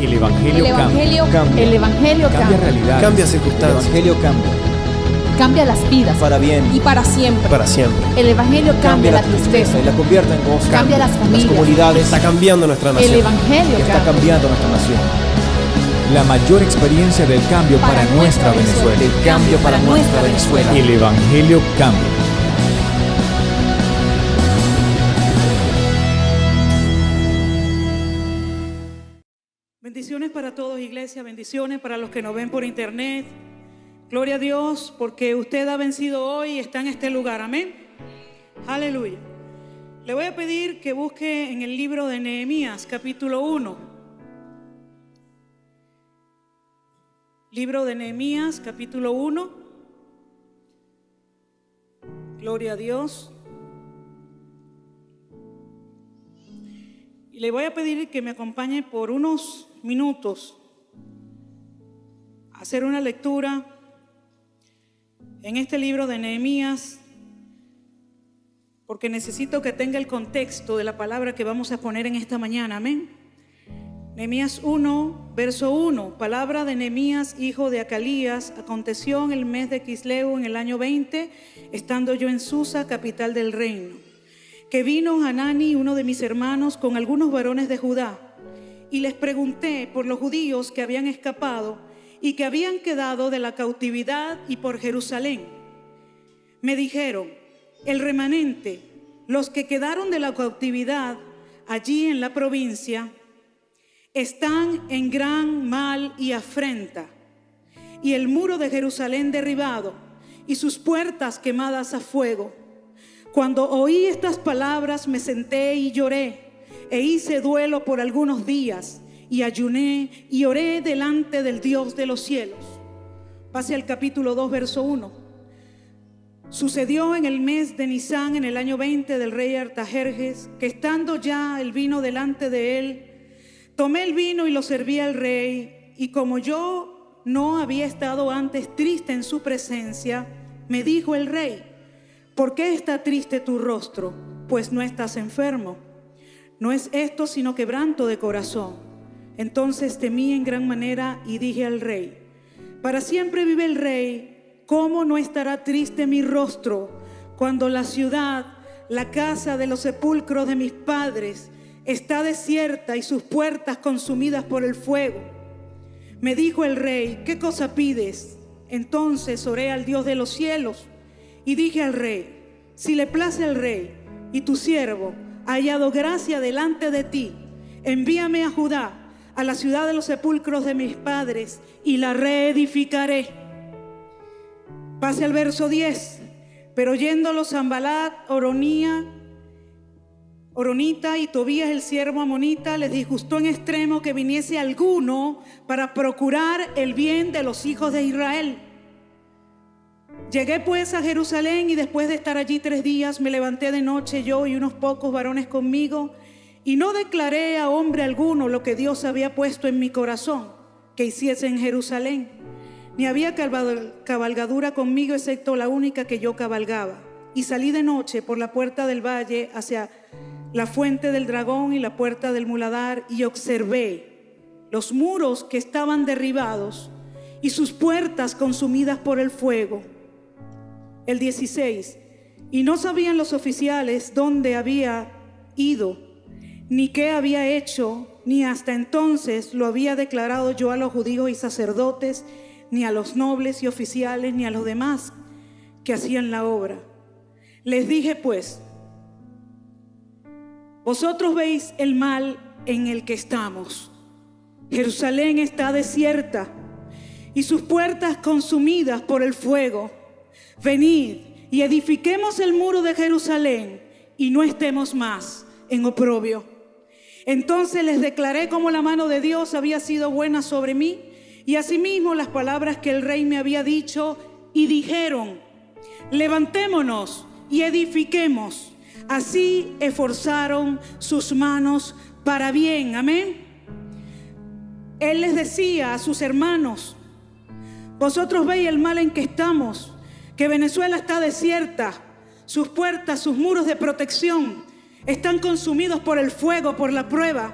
El Evangelio cambia. El Evangelio Cambia realidades. Cambia El circunstancias. Evangelio cambia. cambia las vidas Para bien. y para siempre. Para siempre. El Evangelio cambia la tristeza, y la convierte en gozo. cambia las familias. comunidades. Está cambiando nuestra El nación. Evangelio Y está cambia. cambiando nuestra nación. La mayor experiencia del cambio para nuestra Venezuela. El cambio para nuestra Venezuela. El Evangelio cambia. Bendiciones para todos, iglesia, bendiciones para los que nos ven por internet. Gloria a Dios porque usted ha vencido hoy y está en este lugar, amén. Aleluya. Le voy a pedir que busque en el libro de Nehemías, capítulo 1. Libro de Nehemías, capítulo 1. Gloria a Dios. Y le voy a pedir que me acompañe por unos minutos a hacer una lectura en este libro de Nehemías, porque necesito que tenga el contexto de la palabra que vamos a poner en esta mañana, amén. Nehemías 1, verso 1, palabra de Nehemías, hijo de Acalías. Aconteció en el mes de Quisleu, en el año 20, estando yo en Susa, capital del reino, que vino Hanani, uno de mis hermanos, con algunos varones de Judá, y les pregunté por los judíos que habían escapado y que habían quedado de la cautividad y por Jerusalén. Me dijeron: el remanente, los que quedaron de la cautividad allí en la provincia, están en gran mal y afrenta, y el muro de Jerusalén derribado y sus puertas quemadas a fuego. Cuando oí estas palabras me senté y lloré, e hice duelo por algunos días, y ayuné y oré delante del Dios de los cielos. Pase al capítulo 2, verso 1. Sucedió en el mes de Nisán, en el año 20 del rey Artajerjes, que estando ya el vino delante de él, tomé el vino y lo serví al rey, y como yo no había estado antes triste en su presencia, me dijo el rey: ¿por qué está triste tu rostro? Pues no estás enfermo. No es esto sino quebranto de corazón. Entonces temí en gran manera y dije al rey: para siempre vive el rey, ¿cómo no estará triste mi rostro cuando la ciudad, la casa de los sepulcros de mis padres, está desierta y sus puertas consumidas por el fuego? Me dijo el rey: ¿qué cosa pides? Entonces oré al Dios de los cielos y dije al rey: si le place al rey y tu siervo ha hallado gracia delante de ti, envíame a Judá, a la ciudad de los sepulcros de mis padres, y la reedificaré. Pase al verso 10. Pero oyéndolo Sanbalat, Oronita y Tobías el siervo amonita, les disgustó en extremo que viniese alguno para procurar el bien de los hijos de Israel. Llegué pues a Jerusalén, y después de estar allí 3 días me levanté de noche, yo y unos pocos varones conmigo, y no declaré a hombre alguno lo que Dios había puesto en mi corazón que hiciese en Jerusalén, ni había cabalgadura conmigo excepto la única que yo cabalgaba. Y salí de noche por la puerta del valle hacia la fuente del dragón y la puerta del muladar, y observé los muros que estaban derribados y sus puertas consumidas por el fuego. El 16. Y no sabían los oficiales dónde había ido, ni qué había hecho, ni hasta entonces lo había declarado yo a los judíos y sacerdotes, ni a los nobles y oficiales, ni a los demás que hacían la obra. Les dije pues: vosotros veis el mal en el que estamos. Jerusalén está desierta y sus puertas consumidas por el fuego. Venid y edifiquemos el muro de Jerusalén, y no estemos más en oprobio. Entonces les declaré cómo la mano de Dios había sido buena sobre mí, y asimismo las palabras que el rey me había dicho, y dijeron: levantémonos y edifiquemos. Así esforzaron sus manos para bien, amén. Él les decía a sus hermanos: vosotros veis el mal en que estamos, que Venezuela está desierta, sus puertas, sus muros de protección están consumidos por el fuego, por la prueba.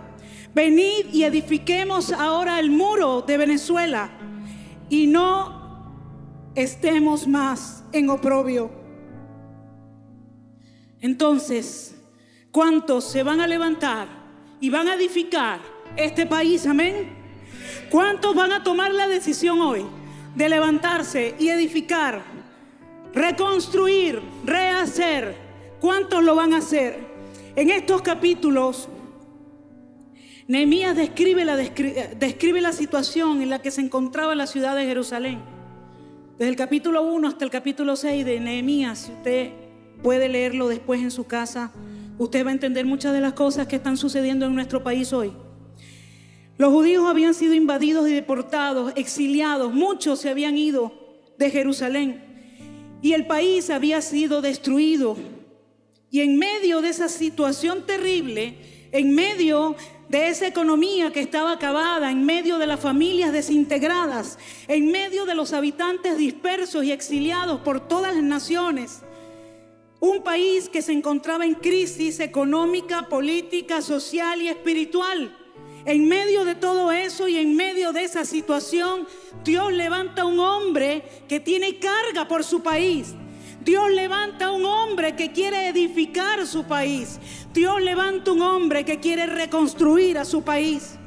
Venid y edifiquemos ahora el muro de Venezuela y no estemos más en oprobio. Entonces, ¿cuántos se van a levantar y van a edificar este país? Amén. ¿Cuántos van a tomar la decisión hoy de levantarse y edificar, reconstruir, rehacer? ¿Cuántos lo van a hacer? En estos capítulos, Nehemías describe la situación en la que se encontraba la ciudad de Jerusalén. Desde el capítulo 1 hasta el capítulo 6 de Nehemías, si usted puede leerlo después en su casa, usted va a entender muchas de las cosas que están sucediendo en nuestro país hoy. Los judíos habían sido invadidos y deportados, exiliados. Muchos se habían ido de Jerusalén y el país había sido destruido. Y en medio de esa situación terrible, en medio de esa economía que estaba acabada, en medio de las familias desintegradas, en medio de los habitantes dispersos y exiliados por todas las naciones, un país que se encontraba en crisis económica, política, social y espiritual. En medio de todo eso y en medio de esa situación, Dios levanta un hombre que tiene carga por su país. Dios levanta un hombre que quiere edificar su país. Dios levanta un hombre que quiere reconstruir a su país.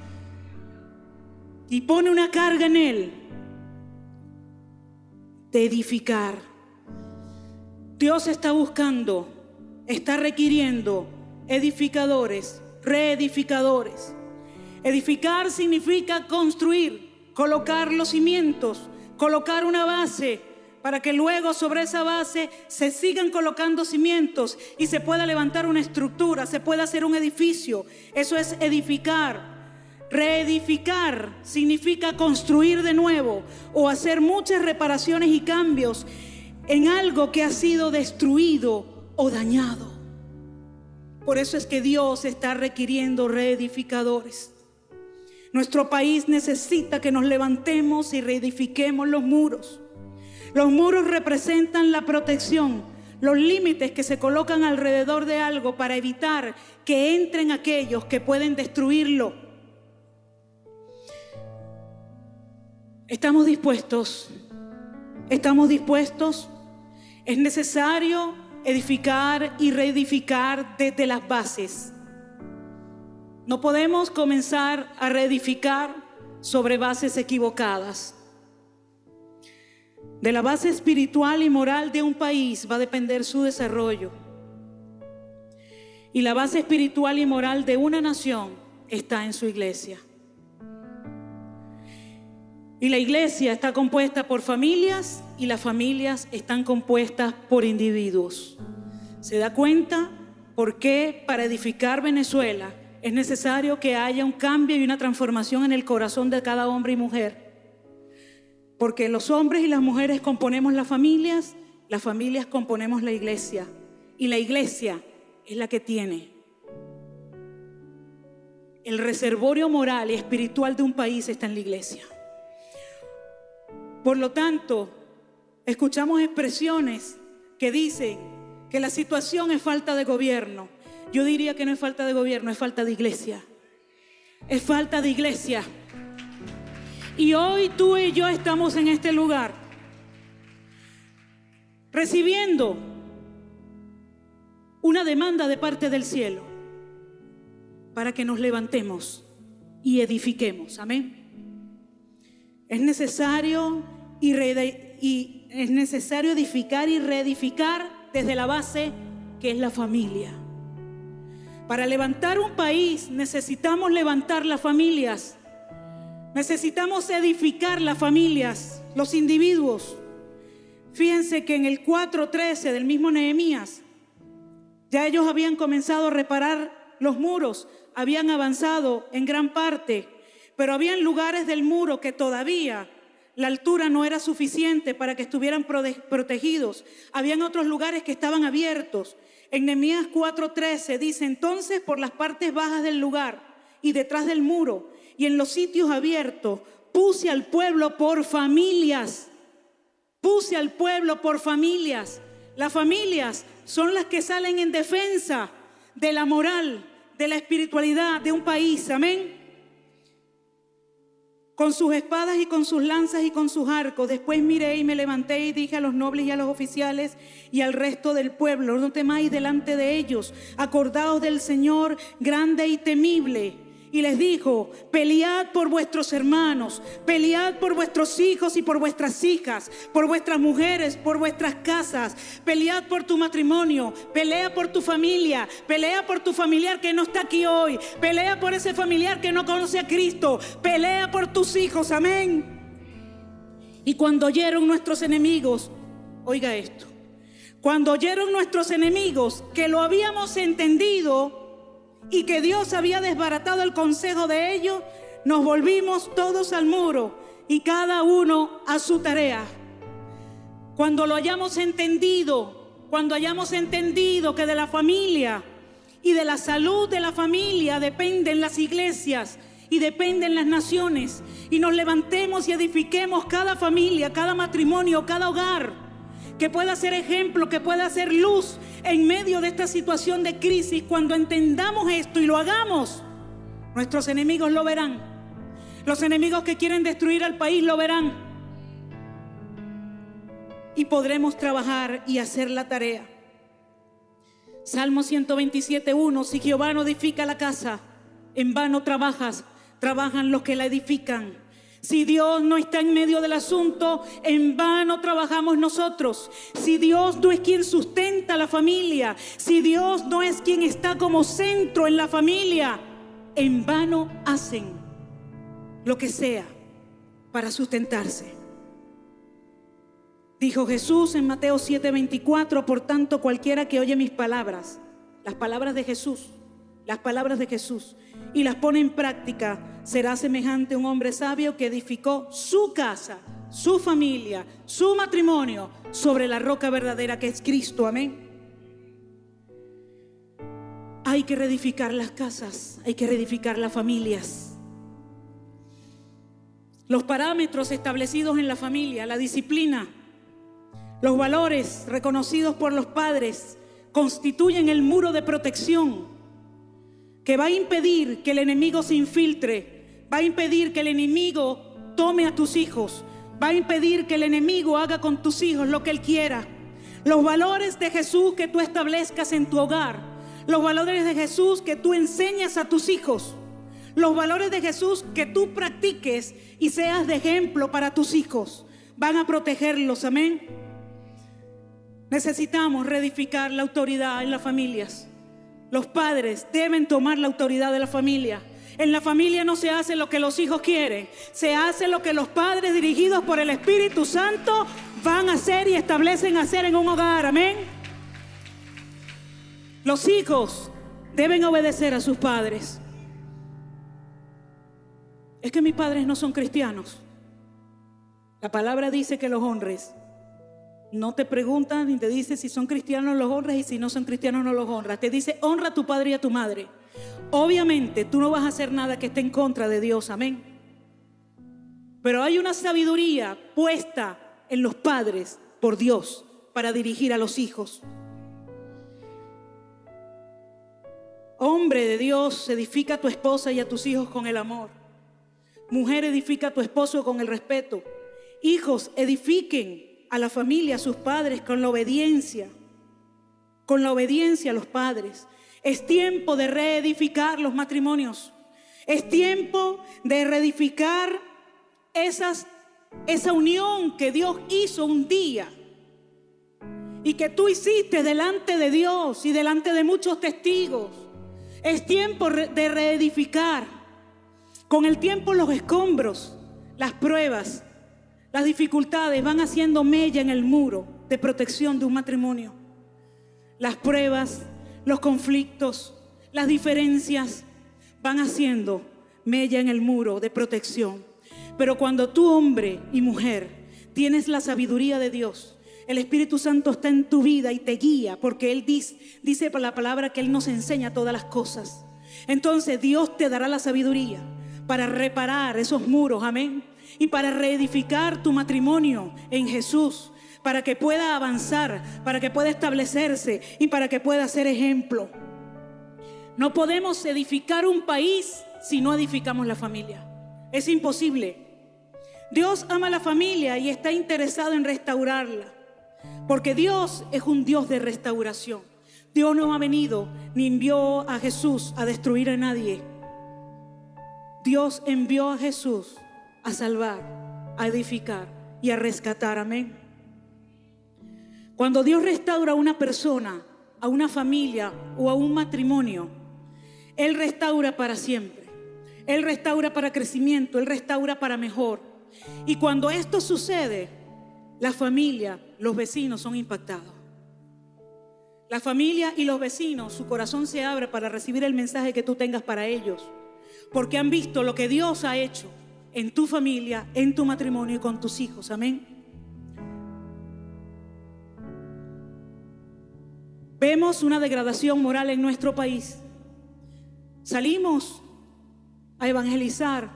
Y pone una carga en él de edificar. Dios está buscando, está requiriendo edificadores, reedificadores. Edificar significa construir, colocar los cimientos, colocar una base para que luego sobre esa base se sigan colocando cimientos y se pueda levantar una estructura, se pueda hacer un edificio. Eso es edificar. Reedificar significa construir de nuevo o hacer muchas reparaciones y cambios en algo que ha sido destruido o dañado. Por eso es que Dios está requiriendo reedificadores. Nuestro país necesita que nos levantemos y reedifiquemos los muros. Los muros representan la protección, los límites que se colocan alrededor de algo para evitar que entren aquellos que pueden destruirlo. ¿Estamos dispuestos? ¿Estamos dispuestos? Es necesario edificar y reedificar desde las bases. No podemos comenzar a reedificar sobre bases equivocadas. De la base espiritual y moral de un país va a depender su desarrollo. Y la base espiritual y moral de una nación está en su iglesia. Y la iglesia está compuesta por familias y las familias están compuestas por individuos. ¿Se da cuenta por qué para edificar Venezuela es necesario que haya un cambio y una transformación en el corazón de cada hombre y mujer? Porque los hombres y las mujeres componemos las familias componemos la iglesia. Y la iglesia es la que tiene el reservorio moral y espiritual de un país, está en la iglesia. Por lo tanto, escuchamos expresiones que dicen que la situación es falta de gobierno. Yo diría que no es falta de gobierno, es falta de iglesia. Es falta de iglesia. Y hoy tú y yo estamos en este lugar recibiendo una demanda de parte del cielo para que nos levantemos y edifiquemos. Amén. Es necesario edificar y reedificar desde la base que es la familia. Para levantar un país necesitamos levantar las familias. Necesitamos edificar las familias, los individuos. Fíjense que en el 4:13 del mismo Nehemías, ya ellos habían comenzado a reparar los muros, habían avanzado en gran parte, pero habían lugares del muro que todavía la altura no era suficiente para que estuvieran protegidos. Habían otros lugares que estaban abiertos. En Nehemías 4:13 dice: entonces por las partes bajas del lugar y detrás del muro y en los sitios abiertos puse al pueblo por familias. Puse al pueblo por familias. Las familias son las que salen en defensa de la moral, de la espiritualidad de un país. Amén. con sus espadas y con sus lanzas y con sus arcos. Después miré y me levanté y dije a los nobles y a los oficiales y al resto del pueblo: no temáis delante de ellos, acordaos del Señor grande y temible. Y les dijo: pelead por vuestros hermanos, pelead por vuestros hijos y por vuestras hijas, por vuestras mujeres, por vuestras casas, pelead por tu matrimonio, pelea por tu familia, pelea por tu familiar que no está aquí hoy, pelea por ese familiar que no conoce a Cristo, pelea por tus hijos, amén. Y cuando oyeron nuestros enemigos, oiga esto, cuando oyeron nuestros enemigos que lo habíamos entendido y que Dios había desbaratado el consejo de ellos, nos volvimos todos al muro y cada uno a su tarea. Cuando lo hayamos entendido, cuando hayamos entendido que de la familia y de la salud de la familia dependen las iglesias y dependen las naciones, y nos levantemos y edifiquemos cada familia, cada matrimonio, cada hogar, que pueda ser ejemplo, que pueda ser luz en medio de esta situación de crisis. Cuando entendamos esto y lo hagamos, nuestros enemigos lo verán. Los enemigos que quieren destruir al país lo verán. Y podremos trabajar y hacer la tarea. Salmo 127:1: si Jehová no edifica la casa, en vano trabajan los que la edifican. Si Dios no está en medio del asunto, en vano trabajamos nosotros. Si Dios no es quien sustenta la familia, si Dios no es quien está como centro en la familia, en vano hacen lo que sea para sustentarse. Dijo Jesús en Mateo 7:24: por tanto, cualquiera que oye mis palabras, las palabras de Jesús, y las pone en práctica, será semejante a un hombre sabio que edificó su casa, su familia, su matrimonio sobre la roca verdadera que es Cristo, amén. Hay que reedificar las casas, hay que reedificar las familias. Los parámetros establecidos en la familia, la disciplina, los valores reconocidos por los padres constituyen el muro de protección que va a impedir que el enemigo se infiltre, va a impedir que el enemigo tome a tus hijos, va a impedir que el enemigo haga con tus hijos lo que él quiera. Los valores de Jesús que tú establezcas en tu hogar, los valores de Jesús que tú enseñas a tus hijos, los valores de Jesús que tú practiques y seas de ejemplo para tus hijos, van a protegerlos, amén. Necesitamos reedificar la autoridad en las familias. Los padres deben tomar la autoridad de la familia. En la familia no se hace lo que los hijos quieren, se hace lo que los padres, dirigidos por el Espíritu Santo, van a hacer y establecen hacer en un hogar, amén. Los hijos deben obedecer a sus padres. Es que mis padres no son cristianos. La palabra dice que los honres. No te preguntan ni te dice si son cristianos los honras y si no son cristianos no los honras. Te dice: honra a tu padre y a tu madre. Obviamente tú no vas a hacer nada que esté en contra de Dios, amén. Pero hay una sabiduría puesta en los padres por Dios para dirigir a los hijos. Hombre de Dios, edifica a tu esposa y a tus hijos con el amor. Mujer, edifica a tu esposo con el respeto. Hijos, edifiquen a la familia, a sus padres, con la obediencia a los padres. Es tiempo de reedificar los matrimonios. Es tiempo de reedificar esa unión que Dios hizo un día y que tú hiciste delante de Dios y delante de muchos testigos. Es tiempo de reedificar. Con el tiempo los escombros, las pruebas, las dificultades van haciendo mella en el muro de protección de un matrimonio. Las pruebas, los conflictos, las diferencias van haciendo mella en el muro de protección. Pero cuando tú, hombre y mujer, tienes la sabiduría de Dios, el Espíritu Santo está en tu vida y te guía, porque Él dice por la palabra que Él nos enseña todas las cosas. Entonces Dios te dará la sabiduría para reparar esos muros, amén. Y para reedificar tu matrimonio en Jesús, para que pueda avanzar, para que pueda establecerse y para que pueda ser ejemplo. No podemos edificar un país si no edificamos la familia. Es imposible. Dios ama la familia y está interesado en restaurarla, porque Dios es un Dios de restauración. Dios no ha venido ni envió a Jesús a destruir a nadie. Dios envió a Jesús a salvar, a edificar y a rescatar. Amén. Cuando Dios restaura a una persona, a una familia o a un matrimonio, Él restaura para siempre. Él restaura para crecimiento, Él restaura para mejor. Y cuando esto sucede, la familia, los vecinos son impactados. La familia y los vecinos, su corazón se abre para recibir el mensaje que tú tengas para ellos, porque han visto lo que Dios ha hecho en tu familia, en tu matrimonio y con tus hijos. Amén. Vemos una degradación moral en nuestro país. Salimos a evangelizar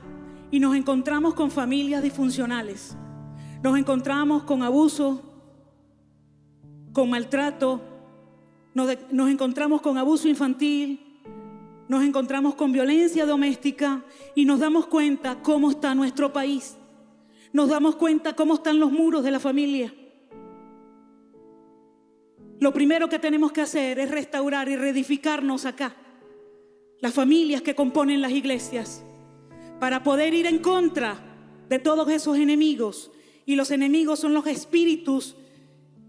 y nos encontramos con familias disfuncionales. Nos encontramos con abuso, con maltrato, nos encontramos con abuso infantil, nos encontramos con violencia doméstica y nos damos cuenta cómo está nuestro país. Nos damos cuenta cómo están los muros de la familia. Lo primero que tenemos que hacer es restaurar y reedificarnos acá, las familias que componen las iglesias, para poder ir en contra de todos esos enemigos. Y los enemigos son los espíritus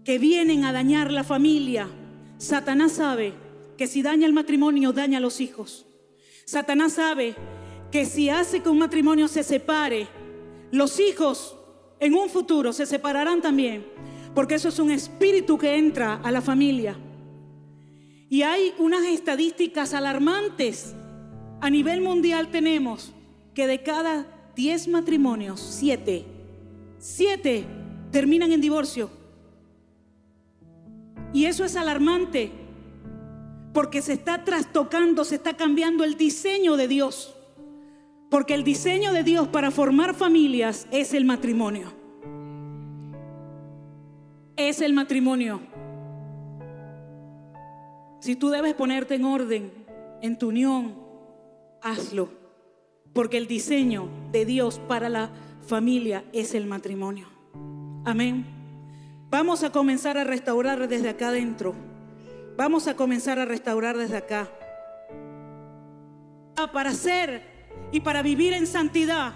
que vienen a dañar la familia. Satanás sabe que si daña el matrimonio, daña a los hijos. Satanás sabe que si hace que un matrimonio se separe, los hijos en un futuro se separarán también, porque eso es un espíritu que entra a la familia. Y hay unas estadísticas alarmantes. A nivel mundial tenemos que de cada 10 matrimonios, 7 terminan en divorcio. Y eso es alarmante, porque se está trastocando, se está cambiando el diseño de Dios. Porque el diseño de Dios para formar familias es el matrimonio. Es el matrimonio. Si tú debes ponerte en orden en tu unión, hazlo. Porque el diseño de Dios para la familia es el matrimonio. Amén. Vamos a comenzar a restaurar desde acá adentro. Vamos a comenzar a restaurar desde acá. Para ser y para vivir en santidad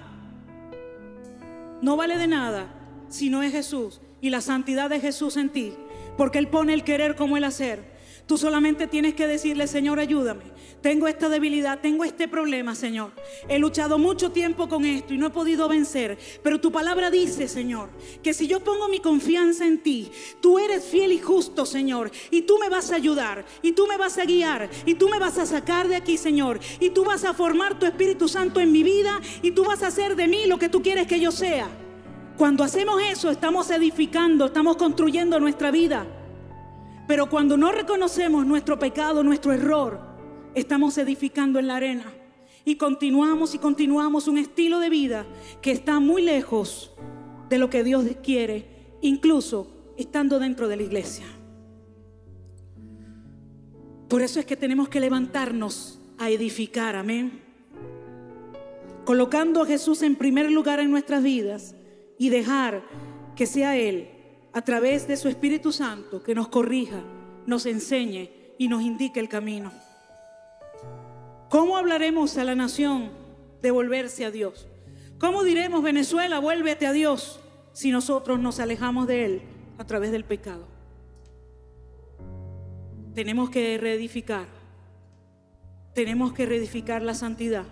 no vale de nada si no es Jesús y la santidad de Jesús en ti, porque Él pone el querer como el hacer. Tú solamente tienes que decirle: Señor, ayúdame. Tengo esta debilidad, tengo este problema, Señor. He luchado mucho tiempo con esto y no he podido vencer. Pero tu palabra dice, Señor, que si yo pongo mi confianza en ti, tú eres fiel y justo, Señor. Y tú me vas a ayudar, y tú me vas a guiar, y tú me vas a sacar de aquí, Señor. Y tú vas a formar tu Espíritu Santo en mi vida, y tú vas a hacer de mí lo que tú quieres que yo sea. Cuando hacemos eso, estamos edificando, estamos construyendo nuestra vida. Pero cuando no reconocemos nuestro pecado, nuestro error, estamos edificando en la arena. Y continuamos un estilo de vida que está muy lejos de lo que Dios quiere, incluso estando dentro de la iglesia. Por eso es que tenemos que levantarnos a edificar, amén. Colocando a Jesús en primer lugar en nuestras vidas y dejar que sea Él, a través de su Espíritu Santo, que nos corrija, nos enseñe y nos indique el camino. ¿Cómo hablaremos a la nación de volverse a Dios? ¿Cómo diremos: Venezuela, vuélvete a Dios, si nosotros nos alejamos de Él a través del pecado? Tenemos que reedificar. Tenemos que reedificar la santidad.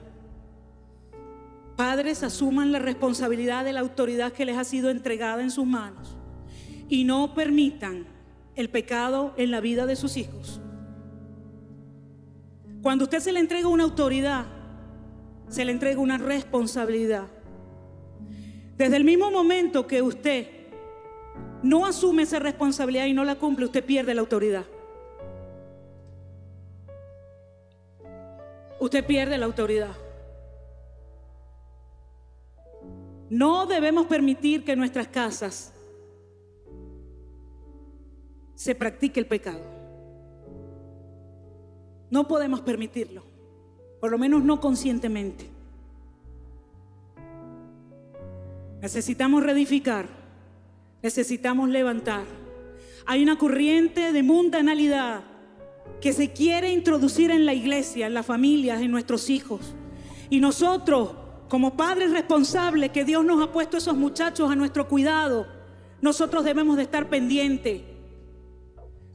Padres, asuman la responsabilidad de la autoridad que les ha sido entregada en sus manos. Y no permitan el pecado en la vida de sus hijos. Cuando usted se le entrega una autoridad, se le entrega una responsabilidad. Desde el mismo momento que usted no asume esa responsabilidad y no la cumple, usted pierde la autoridad. Usted pierde la autoridad. No debemos permitir que en nuestras casas se practique el pecado. No podemos permitirlo, por lo menos no conscientemente. Necesitamos reedificar, necesitamos levantar. Hay una corriente de mundanalidad que se quiere introducir en la iglesia, en las familias, en nuestros hijos. Y nosotros, como padres responsables que Dios nos ha puesto esos muchachos a nuestro cuidado, nosotros debemos de estar pendientes.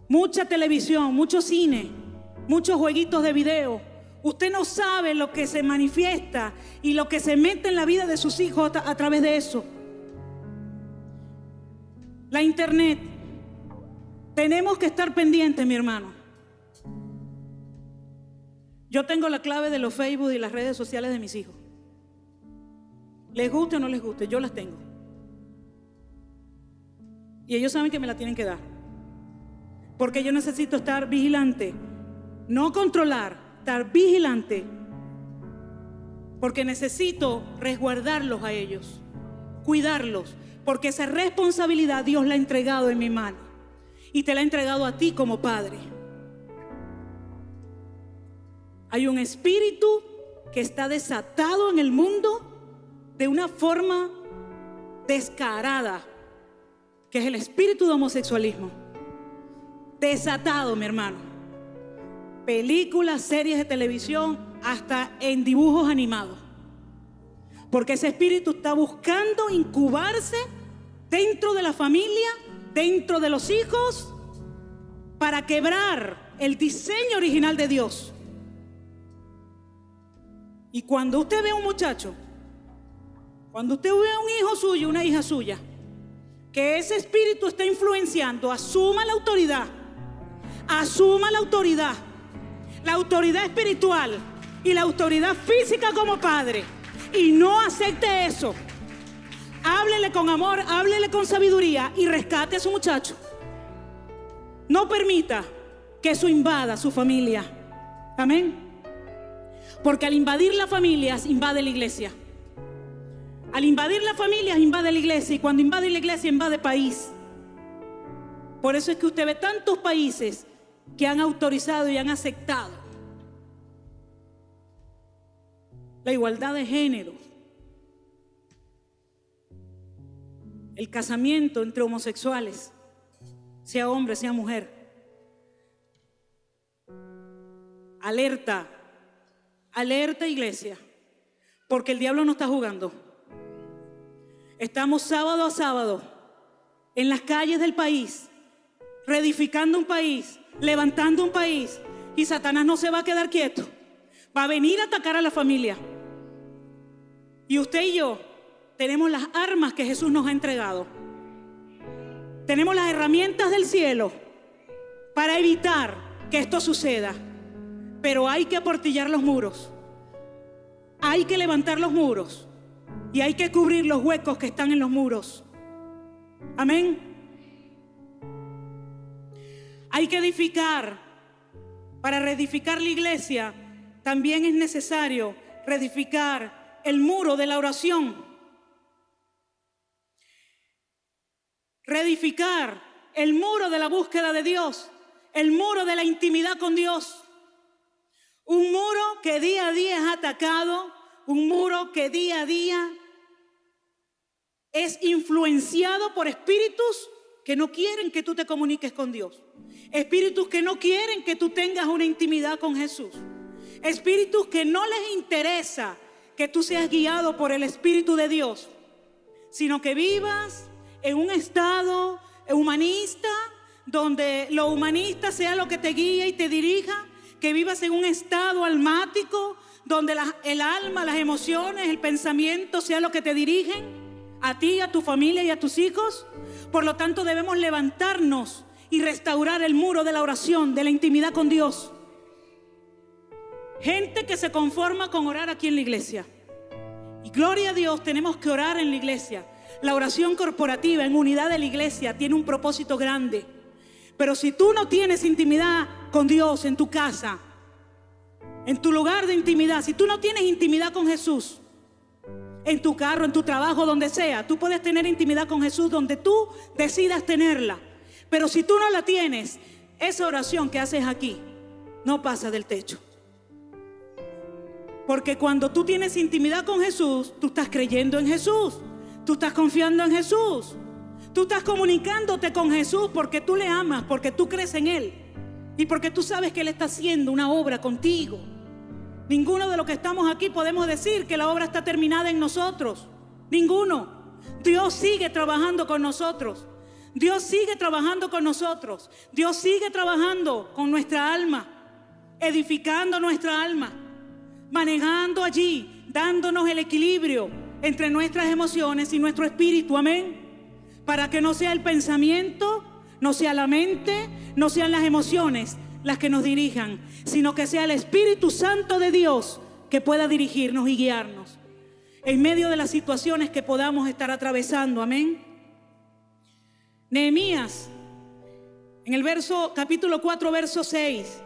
Mucha televisión, mucho cine, muchos jueguitos de video. Usted no sabe lo que se manifiesta y lo que se mete en la vida de sus hijos a través de eso. La internet. Tenemos que estar pendientes, mi hermano. Yo tengo la clave de los Facebook y las redes sociales de mis hijos. Les guste o no les guste, yo las tengo. Y ellos saben que me la tienen que dar. Porque yo necesito estar vigilante. No controlar, estar vigilante. Porque necesito resguardarlos a ellos. Cuidarlos. Porque esa responsabilidad Dios la ha entregado en mi mano. Y te la ha entregado a ti como padre. Hay un espíritu que está desatado en el mundo de una forma descarada, que es el espíritu de homosexualismo. Desatado, mi hermano. Películas, series de televisión, hasta en dibujos animados. Porque ese espíritu está buscando incubarse dentro de la familia, dentro de los hijos, para quebrar el diseño original de Dios. Y cuando usted ve a un muchacho, cuando usted ve a un hijo suyo, una hija suya, que ese espíritu está influenciando, asuma la autoridad. Asuma la autoridad espiritual y la autoridad física como padre. Y no acepte eso. Háblele con amor, háblele con sabiduría y rescate a su muchacho. No permita que eso invada su familia. Amén. Porque al invadir las familias, invade la iglesia. Al invadir las familias, invade la iglesia. Y cuando invade la iglesia, invade país. Por eso es que usted ve tantos países que han autorizado y han aceptado la igualdad de género, el casamiento entre homosexuales, sea hombre, sea mujer. Alerta, alerta, iglesia, porque el diablo no está jugando. Estamos sábado a sábado en las calles del país, reedificando un país, levantando un país, y Satanás no se va a quedar quieto. Va a venir a atacar a la familia. Y usted y yo tenemos las armas que Jesús nos ha entregado. Tenemos las herramientas del cielo para evitar que esto suceda. Pero hay que aportillar los muros. Hay que levantar los muros. Y hay que cubrir los huecos que están en los muros. Amén. Hay que edificar. Para reedificar la iglesia también es necesario reedificar el muro de la oración. Reedificar el muro de la búsqueda de Dios. El muro de la intimidad con Dios. Un muro que día a día es atacado. Un muro que día a día es influenciado por espíritus que no quieren que tú te comuniques con Dios. Espíritus que no quieren que tú tengas una intimidad con Jesús. Espíritus que no les interesa que tú seas guiado por el Espíritu de Dios, sino que vivas en un estado humanista, donde lo humanista sea lo que te guíe y te dirija, que vivas en un estado almático, donde el alma, las emociones, el pensamiento sea lo que te dirigen, a ti, a tu familia y a tus hijos. Por lo tanto, debemos levantarnos y restaurar el muro de la oración, de la intimidad con Dios. Gente que se conforma con orar aquí en la iglesia. Y gloria a Dios, tenemos que orar en la iglesia. La oración corporativa en unidad de la iglesia tiene un propósito grande. Pero si tú no tienes intimidad con Dios en tu casa, en tu lugar de intimidad, si tú no tienes intimidad con Jesús, en tu carro, en tu trabajo, donde sea, tú puedes tener intimidad con Jesús donde tú decidas tenerla. Pero si tú no la tienes, esa oración que haces aquí no pasa del techo. Porque cuando tú tienes intimidad con Jesús, tú estás creyendo en Jesús. Tú estás confiando en Jesús. Tú estás comunicándote con Jesús porque tú le amas, porque tú crees en Él y porque tú sabes que Él está haciendo una obra contigo. Ninguno de los que estamos aquí podemos decir que la obra está terminada en nosotros. Ninguno. Dios sigue trabajando con nosotros. Dios sigue trabajando con nosotros. Dios sigue trabajando con nuestra alma, edificando nuestra alma, manejando allí, dándonos el equilibrio entre nuestras emociones y nuestro espíritu. Amén. Para que no sea el pensamiento, no sea la mente, no sean las emociones las que nos dirijan, sino que sea el Espíritu Santo de Dios que pueda dirigirnos y guiarnos en medio de las situaciones que podamos estar atravesando. Amén. Nehemías, en el capítulo 4, verso 6.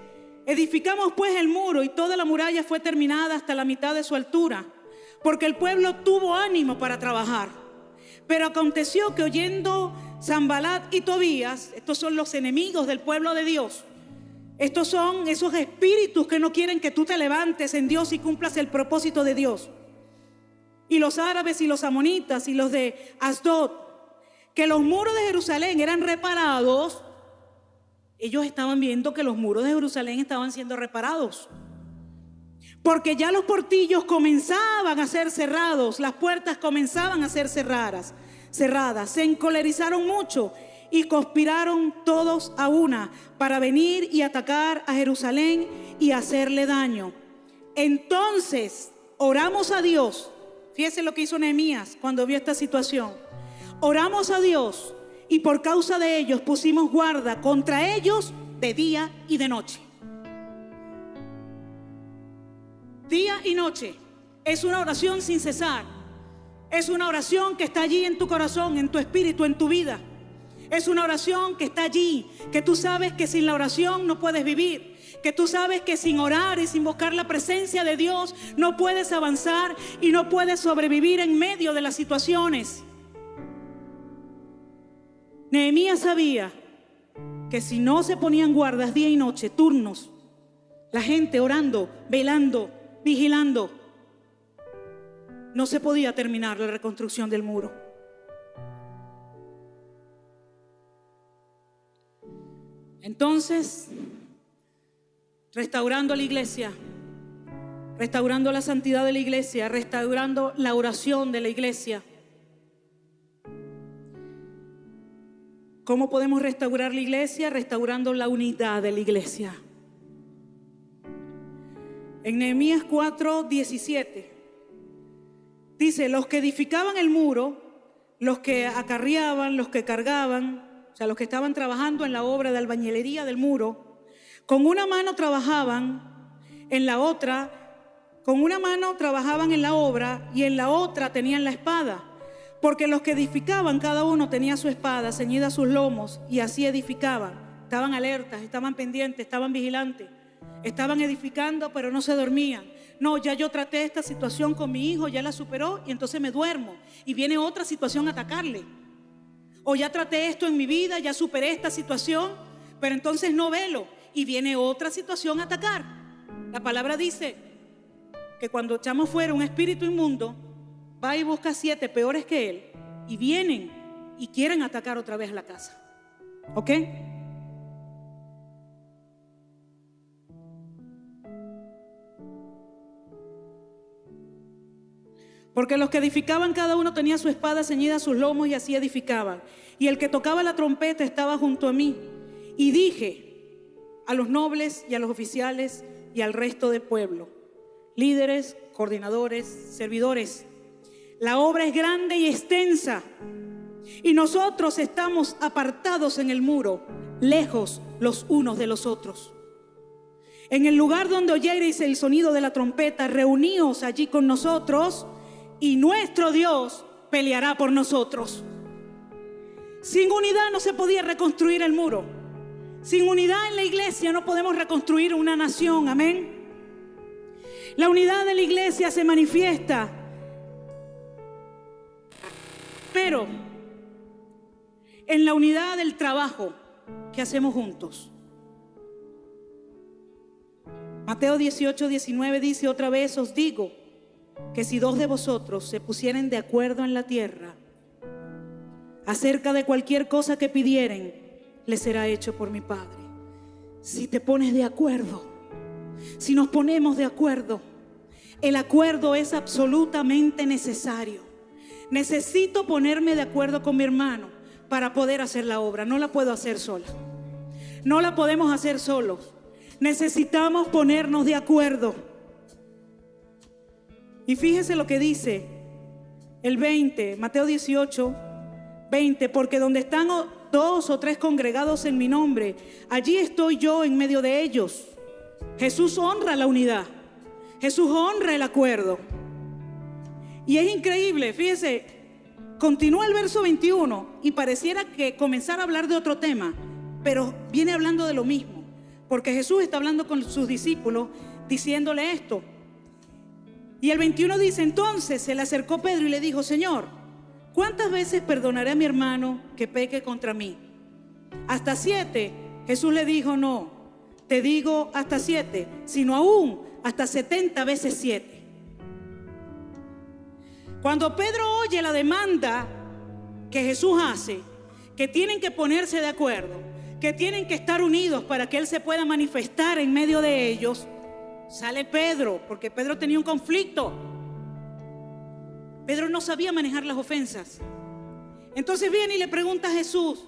Edificamos pues el muro y toda la muralla fue terminada hasta la mitad de su altura, porque el pueblo tuvo ánimo para trabajar. Pero aconteció que oyendo Sanbalat y Tobías, estos son los enemigos del pueblo de Dios, estos son esos espíritus que no quieren que tú te levantes en Dios y cumplas el propósito de Dios, y los árabes y los amonitas y los de Asdod, que los muros de Jerusalén eran reparados. Ellos estaban viendo que los muros de Jerusalén estaban siendo reparados, porque ya los portillos comenzaban a ser cerrados, las puertas comenzaban a ser cerradas. Se encolerizaron mucho y conspiraron todos a una para venir y atacar a Jerusalén y hacerle daño. Entonces oramos a Dios. Fíjese lo que hizo Nehemías cuando vio esta situación. Oramos a Dios y por causa de ellos pusimos guarda contra ellos de día y de noche. Día y noche. Es una oración sin cesar. Es una oración que está allí en tu corazón, en tu espíritu, en tu vida. Es una oración que está allí, que tú sabes que sin la oración no puedes vivir, que tú sabes que sin orar y sin buscar la presencia de Dios no puedes avanzar y no puedes sobrevivir en medio de las situaciones. Nehemías sabía que si no se ponían guardas día y noche, turnos, la gente orando, velando, vigilando, no se podía terminar la reconstrucción del muro. Entonces, restaurando la iglesia, restaurando la santidad de la iglesia, restaurando la oración de la iglesia. ¿Cómo podemos restaurar la iglesia? Restaurando la unidad de la iglesia. En Nehemías 4:17 dice: los que edificaban el muro, los que acarreaban, los que cargaban, o sea, los que estaban trabajando en la obra de albañilería del muro, con una mano trabajaban en la otra, con una mano trabajaban en la obra y en la otra tenían la espada. Porque los que edificaban, cada uno tenía su espada ceñida a sus lomos y así edificaban. Estaban alertas, estaban pendientes, estaban vigilantes. Estaban edificando, pero no se dormían. No, ya yo traté esta situación con mi hijo, ya la superó y entonces me duermo. Y viene otra situación a atacarle. O ya traté esto en mi vida, ya superé esta situación, pero entonces no velo. Y viene otra situación a atacar. La palabra dice que cuando echamos fuera un espíritu inmundo, va y busca 7 peores que él y vienen y quieren atacar otra vez la casa. ¿Ok? Porque los que edificaban, cada uno tenía su espada ceñida a sus lomos y así edificaban. Y el que tocaba la trompeta estaba junto a mí. Y dije a los nobles y a los oficiales y al resto del pueblo, líderes, coordinadores, servidores: la obra es grande y extensa, y nosotros estamos apartados en el muro, lejos los unos de los otros. En el lugar donde oyereis el sonido de la trompeta, reuníos allí con nosotros, y nuestro Dios peleará por nosotros. Sin unidad no se podía reconstruir el muro. Sin unidad en la iglesia no podemos reconstruir una nación. Amén. La unidad de la iglesia se manifiesta, pero en la unidad del trabajo que hacemos juntos. Mateo 18:19 dice: otra vez os digo que si 2 de vosotros se pusieren de acuerdo en la tierra acerca de cualquier cosa que pidieren, les será hecho por mi Padre. Si te pones de acuerdo, si nos ponemos de acuerdo, el acuerdo es absolutamente necesario. Necesito ponerme de acuerdo con mi hermano para poder hacer la obra. No la puedo hacer sola. No la podemos hacer solos. Necesitamos ponernos de acuerdo. Y fíjese lo que dice el 20, Mateo 18, 20, porque donde están dos o tres congregados en mi nombre, allí estoy yo en medio de ellos. Jesús honra la unidad. Jesús honra el acuerdo. Y es increíble, fíjese, continúa el verso 21 y pareciera que comenzara a hablar de otro tema, pero viene hablando de lo mismo, porque Jesús está hablando con sus discípulos diciéndole esto. Y el 21 dice: entonces se le acercó Pedro y le dijo: Señor, ¿cuántas veces perdonaré a mi hermano que peque contra mí? ¿Hasta 7? Jesús le dijo: no, te digo hasta 7, sino aún hasta 70 veces 7. Cuando Pedro oye la demanda que Jesús hace, que tienen que ponerse de acuerdo, que tienen que estar unidos para que Él se pueda manifestar en medio de ellos, sale Pedro, porque Pedro tenía un conflicto. Pedro no sabía manejar las ofensas. Entonces viene y le pregunta a Jesús,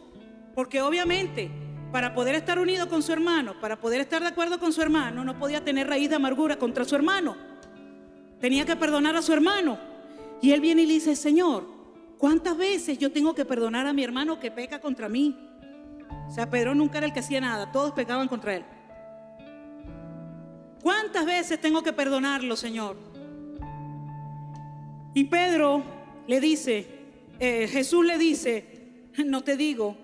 porque obviamente para poder estar unido con su hermano, para poder estar de acuerdo con su hermano, no podía tener raíz de amargura contra su hermano. Tenía que perdonar a su hermano. Y él viene y le dice: Señor, ¿cuántas veces yo tengo que perdonar a mi hermano que peca contra mí? O sea, Pedro nunca era el que hacía nada, todos pecaban contra él. ¿Cuántas veces tengo que perdonarlo, Señor? Y Pedro le dice, Jesús le dice: no te digo,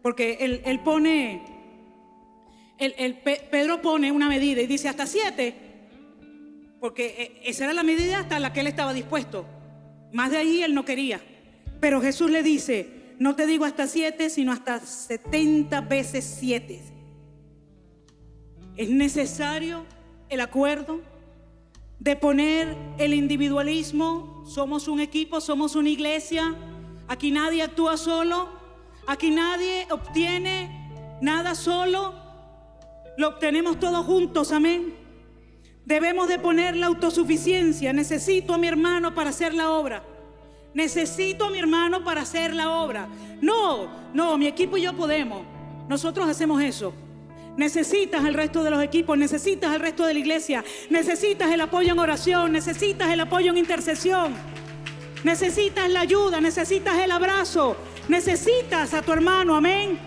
porque Pedro pone una medida y dice hasta 7, porque esa era la medida hasta la que él estaba dispuesto. Más de ahí él no quería. Pero Jesús le dice: no te digo hasta 7, sino hasta 70 veces 7. Es necesario el acuerdo de poner el individualismo. Somos un equipo, somos una iglesia. Aquí nadie actúa solo. Aquí nadie obtiene nada solo. Lo obtenemos todos juntos, amén. Debemos de poner la autosuficiencia. Necesito a mi hermano para hacer la obra. Necesito a mi hermano para hacer la obra. No, mi equipo y yo podemos. Nosotros hacemos eso. Necesitas el resto de los equipos, necesitas el resto de la iglesia, necesitas el apoyo en oración, necesitas el apoyo en intercesión, necesitas la ayuda, necesitas el abrazo, necesitas a tu hermano, amén.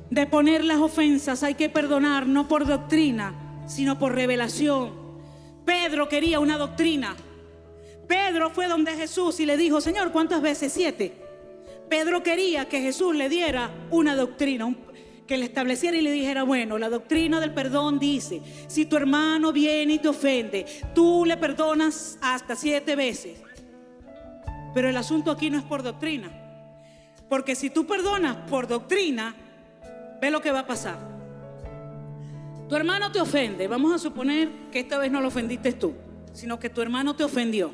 De poner las ofensas hay que perdonar, no por doctrina, sino por revelación. Pedro quería una doctrina. Pedro fue donde Jesús y le dijo: Señor, ¿cuántas veces? 7. Pedro quería que Jesús le diera una doctrina, que le estableciera y le dijera: bueno, la doctrina del perdón dice, si tu hermano viene y te ofende, tú le perdonas hasta 7 veces. Pero el asunto aquí no es por doctrina, porque si tú perdonas por doctrina, ve lo que va a pasar. Tu hermano te ofende. Vamos a suponer que esta vez no lo ofendiste tú, sino que tu hermano te ofendió.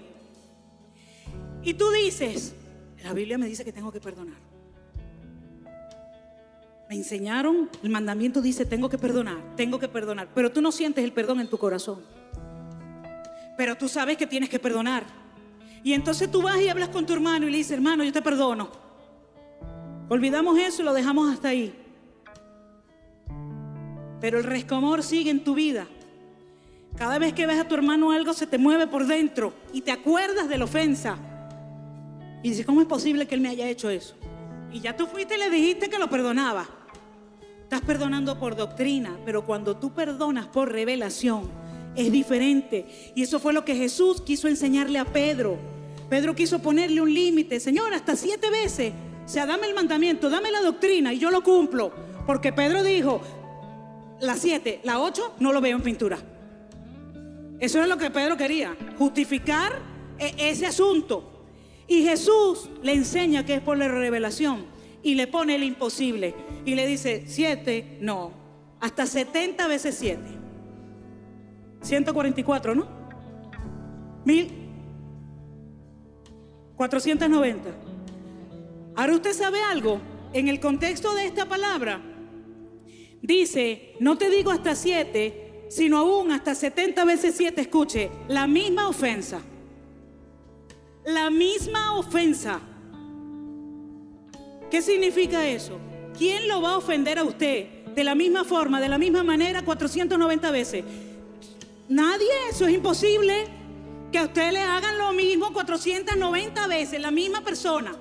Y tú dices: la Biblia me dice que tengo que perdonar. Me enseñaron, el mandamiento dice tengo que perdonar. Pero tú no sientes el perdón en tu corazón. Pero tú sabes que tienes que perdonar. Y entonces tú vas y hablas con tu hermano y le dices: hermano, yo te perdono. Olvidamos eso y lo dejamos hasta ahí. Pero el resquemor sigue en tu vida. Cada vez que ves a tu hermano algo se te mueve por dentro y te acuerdas de la ofensa. Y dices: ¿cómo es posible que él me haya hecho eso? Y ya tú fuiste y le dijiste que lo perdonaba. Estás perdonando por doctrina, pero cuando tú perdonas por revelación es diferente. Y eso fue lo que Jesús quiso enseñarle a Pedro. Pedro quiso ponerle un límite. Señor, hasta 7 veces. O sea, dame el mandamiento, dame la doctrina y yo lo cumplo. Porque Pedro dijo: la 7, la 8 no lo veo en pintura. Eso es lo que Pedro quería, justificar ese asunto. Y Jesús le enseña que es por la revelación y le pone el imposible y le dice: 7, no, hasta 70 veces 7. 144, ¿no? 1000. 490. Ahora usted sabe algo, en el contexto de esta palabra, dice, no te digo hasta 7, sino aún hasta 70 veces 7, escuche, la misma ofensa. La misma ofensa. ¿Qué significa eso? ¿Quién lo va a ofender a usted de la misma forma, de la misma manera, 490 veces? Nadie, eso es imposible. Que a usted le hagan lo mismo 490 veces, la misma persona.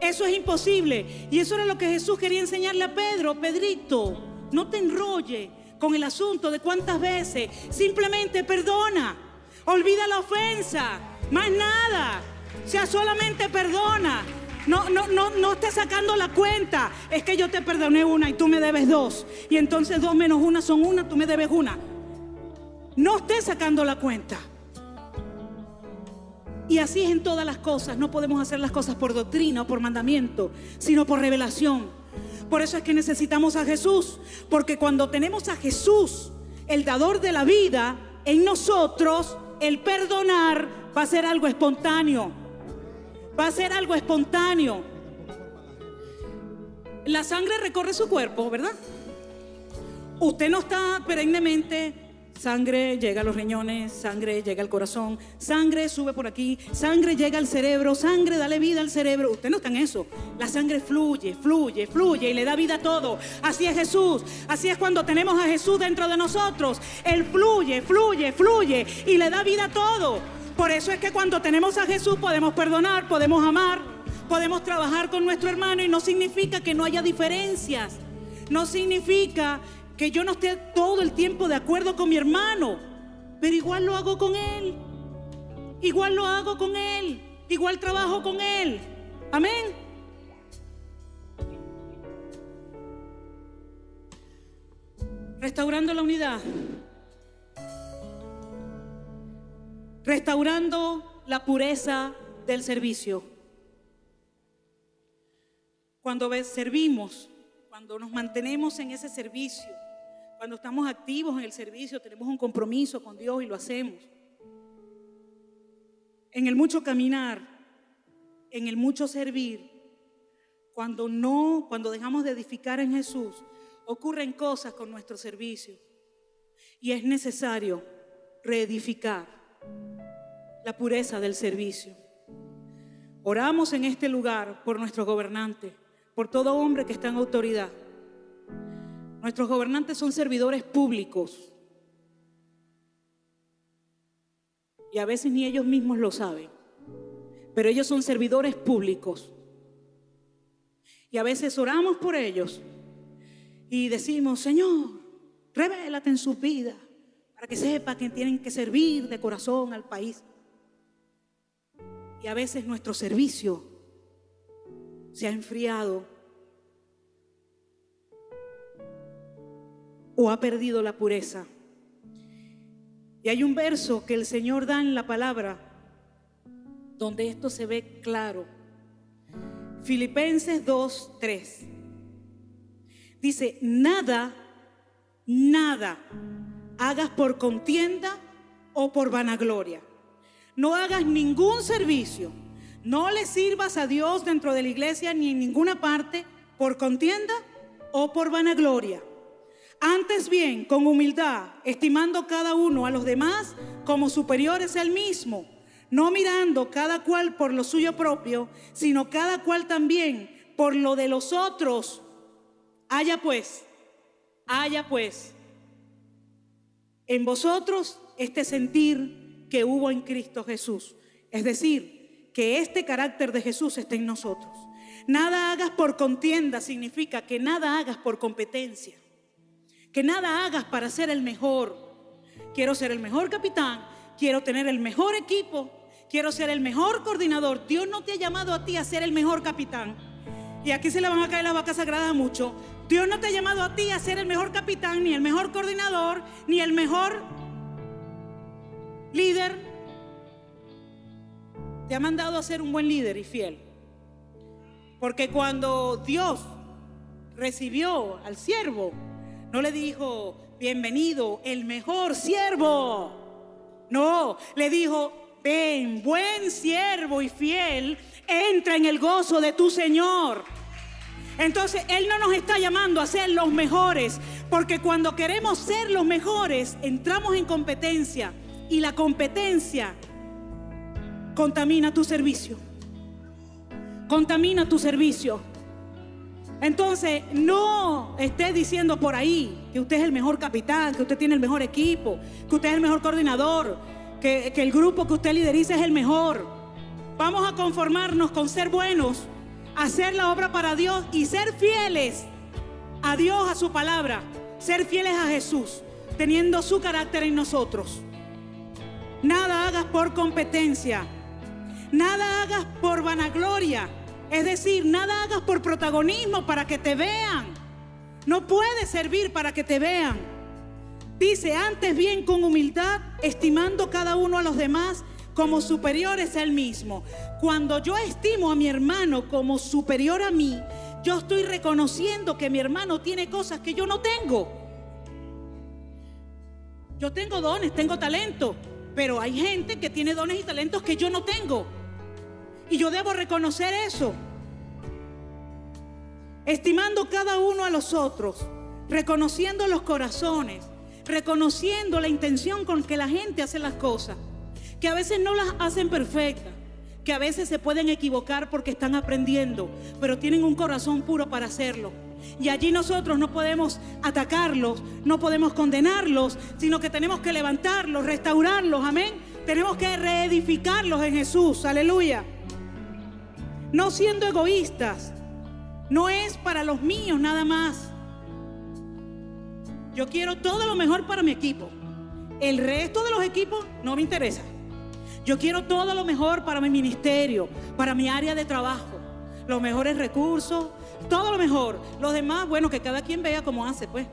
Eso es imposible. Y eso era lo que Jesús quería enseñarle a Pedro. Pedrito, no te enrolle con el asunto de cuántas veces. Simplemente perdona. Olvida la ofensa. Más nada. O sea, solamente perdona. No estés sacando la cuenta. Es que yo te perdoné una y tú me debes 2. Y entonces 2 menos 1 son 1, tú me debes 1. No estés sacando la cuenta. Y así es en todas las cosas. No podemos hacer las cosas por doctrina o por mandamiento, sino por revelación. Por eso es que necesitamos a Jesús. Porque cuando tenemos a Jesús, el dador de la vida, en nosotros, el perdonar va a ser algo espontáneo. Va a ser algo espontáneo. La sangre recorre su cuerpo, ¿verdad? Usted no está perennemente... Sangre llega a los riñones, sangre llega al corazón, sangre sube por aquí, sangre llega al cerebro, sangre dale vida al cerebro. Usted no está en eso. La sangre fluye, fluye, fluye y le da vida a todo. Así es Jesús. Así es cuando tenemos a Jesús dentro de nosotros. Él fluye, fluye, fluye y le da vida a todo. Por eso es que cuando tenemos a Jesús podemos perdonar, podemos amar, podemos trabajar con nuestro hermano y no significa que no haya diferencias. No significa que yo no esté todo el tiempo de acuerdo con mi hermano, pero igual lo hago con él. Igual lo hago con él. Igual trabajo con él. Amén. Restaurando la unidad. Restaurando la pureza del servicio. Cuando servimos, cuando nos mantenemos en ese servicio, cuando estamos activos en el servicio, tenemos un compromiso con Dios y lo hacemos. En el mucho caminar, en el mucho servir, cuando dejamos de edificar en Jesús, ocurren cosas con nuestro servicio. Y es necesario reedificar la pureza del servicio. Oramos en este lugar por nuestros gobernantes, por todo hombre que está en autoridad. Nuestros gobernantes son servidores públicos y a veces ni ellos mismos lo saben, pero ellos son servidores públicos y a veces oramos por ellos y decimos: Señor, revélate en su vida para que sepa que tienen que servir de corazón al país. Y a veces nuestro servicio se ha enfriado o ha perdido la pureza. Y hay un verso que el Señor da en la palabra donde esto se ve claro. Filipenses 2:3 dice: nada hagas por contienda o por vanagloria. No hagas ningún servicio, no le sirvas a Dios dentro de la iglesia ni en ninguna parte por contienda o por vanagloria. Antes bien, con humildad, estimando cada uno a los demás como superiores a él mismo, no mirando cada cual por lo suyo propio, sino cada cual también por lo de los otros. Haya pues en vosotros este sentir que hubo en Cristo Jesús. Es decir, que este carácter de Jesús esté en nosotros. Nada hagas por contienda significa que nada hagas por competencia. Que nada hagas para ser el mejor. Quiero ser el mejor capitán, quiero tener el mejor equipo, quiero ser el mejor coordinador. Dios no te ha llamado a ti a ser el mejor capitán. Y aquí se le van a caer las vacas sagradas mucho. Dios no te ha llamado a ti a ser el mejor capitán, ni el mejor coordinador, ni el mejor líder. Te ha mandado a ser un buen líder y fiel. Porque cuando Dios recibió al siervo, no le dijo: bienvenido, el mejor siervo. No, le dijo: ven, buen siervo y fiel, entra en el gozo de tu Señor. Entonces Él no nos está llamando a ser los mejores, porque cuando queremos ser los mejores entramos en competencia, y la competencia contamina tu servicio. Contamina tu servicio. Entonces no esté diciendo por ahí que usted es el mejor capitán, que usted tiene el mejor equipo, que usted es el mejor coordinador, que el grupo que usted lideriza es el mejor. Vamos a conformarnos con ser buenos, hacer la obra para Dios y ser fieles a Dios, a su palabra, ser fieles a Jesús, teniendo su carácter en nosotros. Nada hagas por competencia, nada hagas por vanagloria, es decir, nada hagas por protagonismo para que te vean. No puedes servir para que te vean. Dice, antes bien con humildad, estimando cada uno a los demás como superiores a él mismo. Cuando yo estimo a mi hermano como superior a mí, yo estoy reconociendo que mi hermano tiene cosas que yo no tengo. Yo tengo dones, tengo talento, pero hay gente que tiene dones y talentos que yo no tengo. Y yo debo reconocer eso. Estimando cada uno a los otros, reconociendo los corazones, reconociendo la intención con que la gente hace las cosas, que a veces no las hacen perfectas, que a veces se pueden equivocar porque están aprendiendo, pero tienen un corazón puro para hacerlo. Y allí nosotros no podemos atacarlos, no podemos condenarlos, sino que tenemos que levantarlos, restaurarlos, amén. Tenemos que reedificarlos en Jesús, aleluya. No siendo egoístas, no es para los míos nada más. Yo quiero todo lo mejor para mi equipo. El resto de los equipos no me interesa. Yo quiero todo lo mejor para mi ministerio, para mi área de trabajo, los mejores recursos, todo lo mejor. Los demás, bueno, que cada quien vea cómo hace, pues.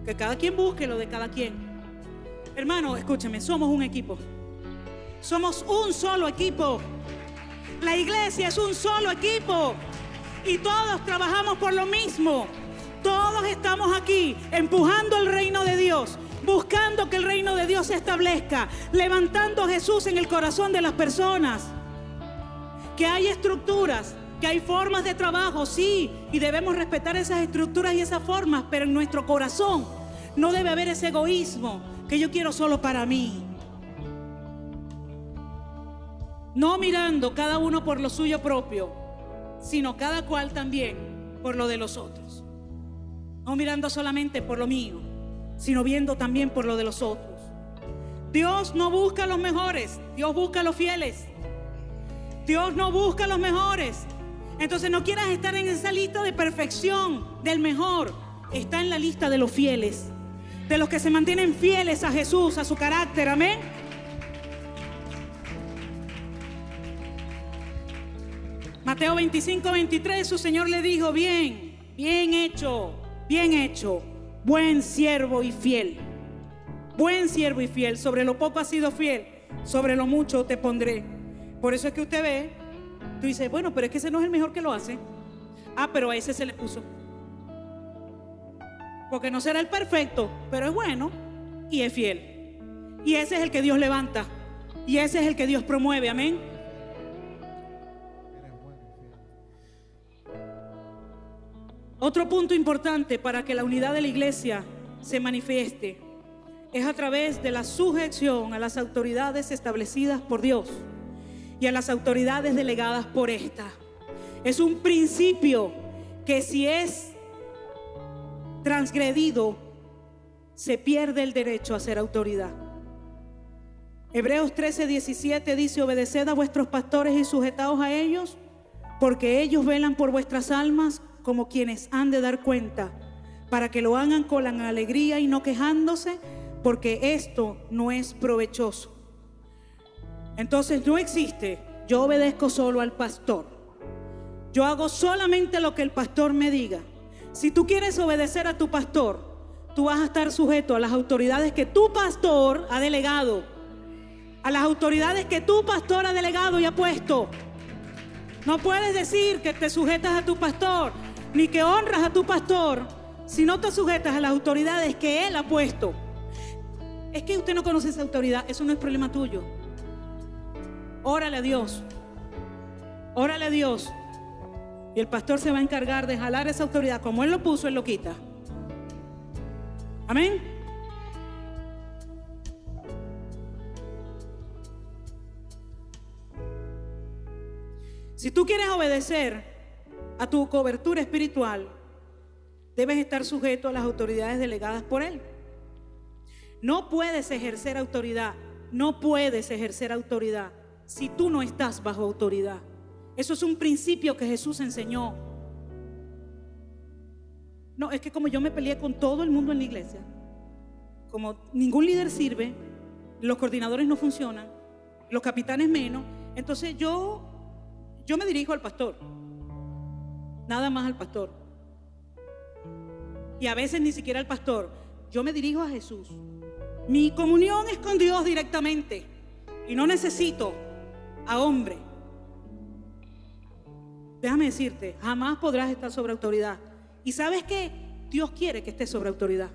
Que cada quien busque lo de cada quien. Hermano, escúcheme, somos un equipo. Somos un solo equipo. La iglesia es un solo equipo y todos trabajamos por lo mismo. Todos estamos aquí empujando el reino de Dios, buscando que el reino de Dios se establezca, levantando a Jesús en el corazón de las personas. Que hay estructuras, que hay formas de trabajo, sí, y debemos respetar esas estructuras y esas formas, pero en nuestro corazón no debe haber ese egoísmo que yo quiero solo para mí. No mirando cada uno por lo suyo propio, sino cada cual también por lo de los otros. No mirando solamente por lo mío, sino viendo también por lo de los otros. Dios no busca a los mejores, Dios busca a los fieles. Dios no busca a los mejores. Entonces no quieras estar en esa lista de perfección del mejor. Está en la lista de los fieles, de los que se mantienen fieles a Jesús, a su carácter, amén. Mateo 25:23, su Señor le dijo, bien hecho, buen siervo y fiel. Buen siervo y fiel, sobre lo poco has sido fiel, sobre lo mucho te pondré. Por eso es que usted ve, tú dices, bueno, pero es que ese no es el mejor que lo hace. Ah, pero a ese se le puso. Porque no será el perfecto, pero es bueno y es fiel. Y ese es el que Dios levanta. Y ese es el que Dios promueve, amén. Otro punto importante para que la unidad de la iglesia se manifieste es a través de la sujeción a las autoridades establecidas por Dios y a las autoridades delegadas por esta. Es un principio que si es transgredido, se pierde el derecho a ser autoridad. Hebreos 13:17 dice, obedeced a vuestros pastores y sujetaos a ellos, porque ellos velan por vuestras almas como quienes han de dar cuenta, para que lo hagan con alegría y no quejándose, porque esto no es provechoso. Entonces no existe, yo obedezco solo al pastor. Yo hago solamente lo que el pastor me diga. Si tú quieres obedecer a tu pastor, tú vas a estar sujeto a las autoridades que tu pastor ha delegado, a las autoridades que tu pastor ha delegado y ha puesto. No puedes decir que te sujetas a tu pastor, ni que honras a tu pastor, si no te sujetas a las autoridades que él ha puesto. Es que usted no conoce esa autoridad, eso no es problema tuyo. órale a Dios. Órale a Dios. Y el pastor se va a encargar de jalar esa autoridad. Como Él lo puso, Él lo quita. Amén. Si tú quieres obedecer a tu cobertura espiritual, debes estar sujeto a las autoridades delegadas por Él. No puedes ejercer autoridad, no puedes ejercer autoridad si tú no estás bajo autoridad. Eso es un principio que Jesús enseñó. No, es que como yo me peleé con todo el mundo en la iglesia, como ningún líder sirve, los coordinadores no funcionan, los capitanes menos, entonces yo me dirijo al pastor, nada más al pastor. Y a veces ni siquiera al pastor, yo me dirijo a Jesús. Mi comunión es con Dios directamente y no necesito a hombre. Déjame decirte, jamás podrás estar sobre autoridad. ¿Y sabes qué? Dios quiere que estés sobre autoridad.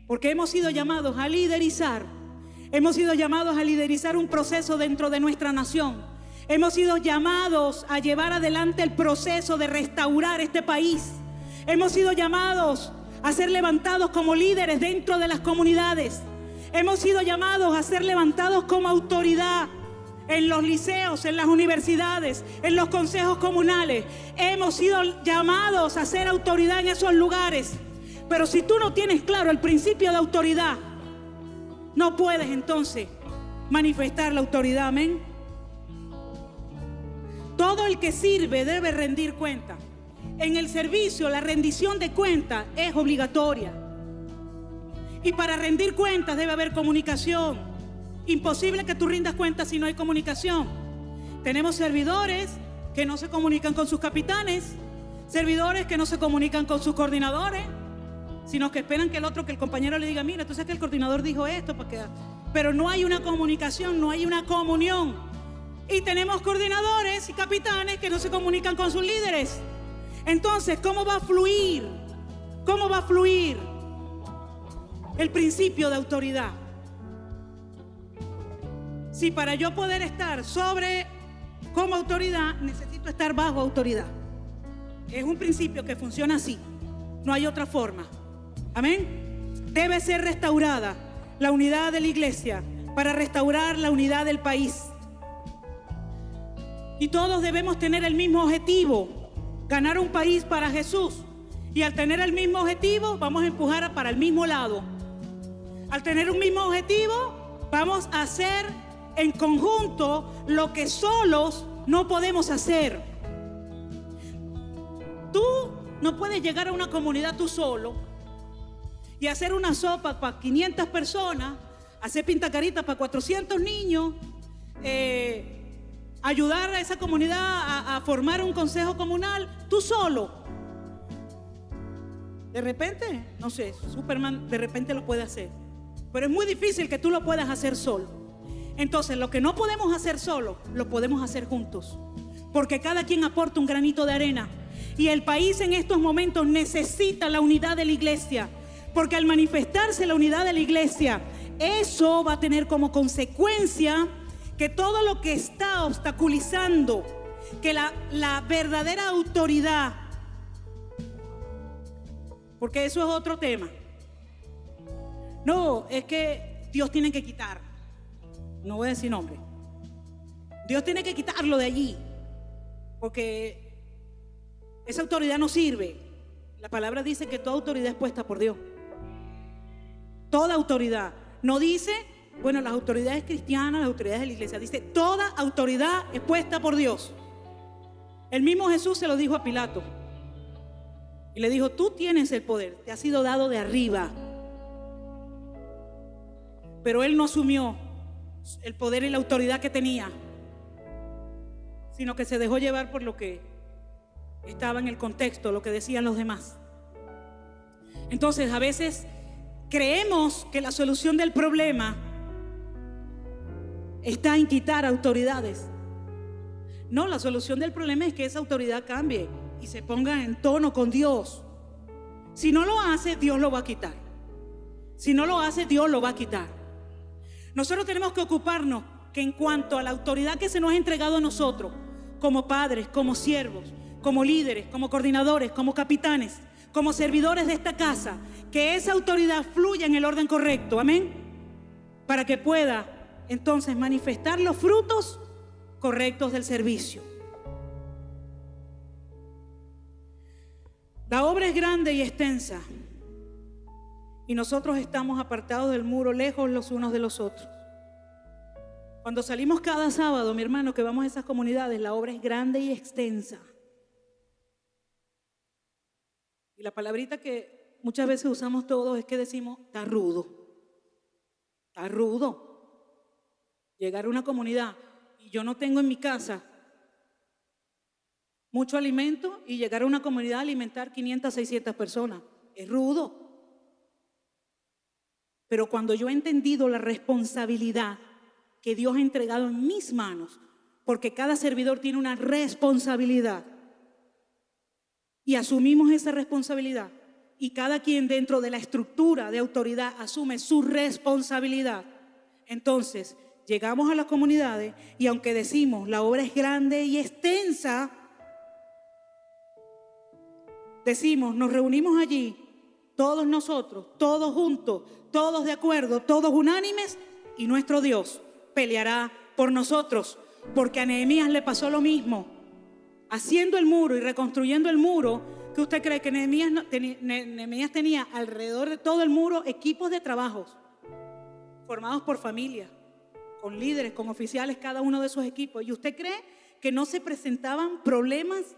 Porque hemos sido llamados a liderizar. Hemos sido llamados a liderizar un proceso dentro de nuestra nación. Hemos sido llamados a llevar adelante el proceso de restaurar este país. Hemos sido llamados a ser levantados como líderes dentro de las comunidades. Hemos sido llamados a ser levantados como autoridad en los liceos, en las universidades, en los consejos comunales. Hemos sido llamados a ser autoridad en esos lugares. Pero si tú no tienes claro el principio de autoridad, no puedes entonces manifestar la autoridad. Amén. Todo el que sirve debe rendir cuenta. En el servicio, la rendición de cuentas es obligatoria. Y para rendir cuentas debe haber comunicación. Imposible que tú rindas cuentas si no hay comunicación. Tenemos servidores que no se comunican con sus capitanes, servidores que no se comunican con sus coordinadores, sino que esperan que el compañero le diga, mira, tú sabes que el coordinador dijo esto, pero no hay una comunicación, no hay una comunión. Y tenemos coordinadores y capitanes que no se comunican con sus líderes. Entonces, ¿cómo va a fluir? ¿Cómo va a fluir el principio de autoridad? Si para yo poder estar como autoridad, necesito estar bajo autoridad. Es un principio que funciona así. No hay otra forma. Amén. Debe ser restaurada la unidad de la iglesia para restaurar la unidad del país. Y todos debemos tener el mismo objetivo: ganar un país para Jesús. Y al tener el mismo objetivo, vamos a empujar para el mismo lado. Al tener un mismo objetivo, vamos a hacer en conjunto lo que solos no podemos hacer. Tú no puedes llegar a una comunidad tú solo y hacer una sopa para 500 personas, hacer pintacaritas para 400 niños, ayudar a esa comunidad a formar un consejo comunal, tú solo. De repente, no sé, Superman de repente lo puede hacer, pero es muy difícil que tú lo puedas hacer solo. Entonces, lo que no podemos hacer solo, lo podemos hacer juntos, porque cada quien aporta un granito de arena. Y el país en estos momentos necesita la unidad de la iglesia, porque al manifestarse la unidad de la iglesia, eso va a tener como consecuencia que todo lo que está obstaculizando que la verdadera autoridad, porque eso es otro tema. No, es que Dios tiene que quitar, no voy a decir nombre, Dios tiene que quitarlo de allí, porque esa autoridad no sirve. La palabra dice que toda autoridad es puesta por Dios. Toda autoridad. No dice, bueno, las autoridades cristianas, las autoridades de la iglesia. Dice, toda autoridad es puesta por Dios. El mismo Jesús se lo dijo a Pilato. Y le dijo, tú tienes el poder, te ha sido dado de arriba. Pero él no asumió el poder y la autoridad que tenía, sino que se dejó llevar por lo que estaba en el contexto, lo que decían los demás. Entonces, a veces creemos que la solución del problema está en quitar autoridades. No, la solución del problema es que esa autoridad cambie y se ponga en tono con Dios. Si no lo hace, Dios lo va a quitar. Si no lo hace, Dios lo va a quitar. Nosotros tenemos que ocuparnos que en cuanto a la autoridad que se nos ha entregado a nosotros, como padres, como siervos, como líderes, como coordinadores, como capitanes, como servidores de esta casa, que esa autoridad fluya en el orden correcto, amén, para que pueda entonces manifestar los frutos correctos del servicio. La obra es grande y extensa, y nosotros estamos apartados del muro, lejos los unos de los otros. Cuando salimos cada sábado, mi hermano, que vamos a esas comunidades, la obra es grande y extensa. Y la palabrita que muchas veces usamos todos es que decimos, está rudo. Está rudo. Llegar a una comunidad y yo no tengo en mi casa mucho alimento y llegar a una comunidad a alimentar 500, 600 personas. Es rudo. Pero cuando yo he entendido la responsabilidad que Dios ha entregado en mis manos, porque cada servidor tiene una responsabilidad, y asumimos esa responsabilidad, y cada quien dentro de la estructura de autoridad asume su responsabilidad, entonces llegamos a las comunidades y aunque decimos la obra es grande y extensa, decimos, nos reunimos allí, todos nosotros, todos juntos, todos de acuerdo, todos unánimes, y nuestro Dios peleará por nosotros, porque a Nehemías le pasó lo mismo. Haciendo el muro y reconstruyendo el muro, ¿qué usted cree? Que Nehemías tenía alrededor de todo el muro equipos de trabajos formados por familias, con líderes, con oficiales, cada uno de esos equipos. ¿Y usted cree que no se presentaban problemas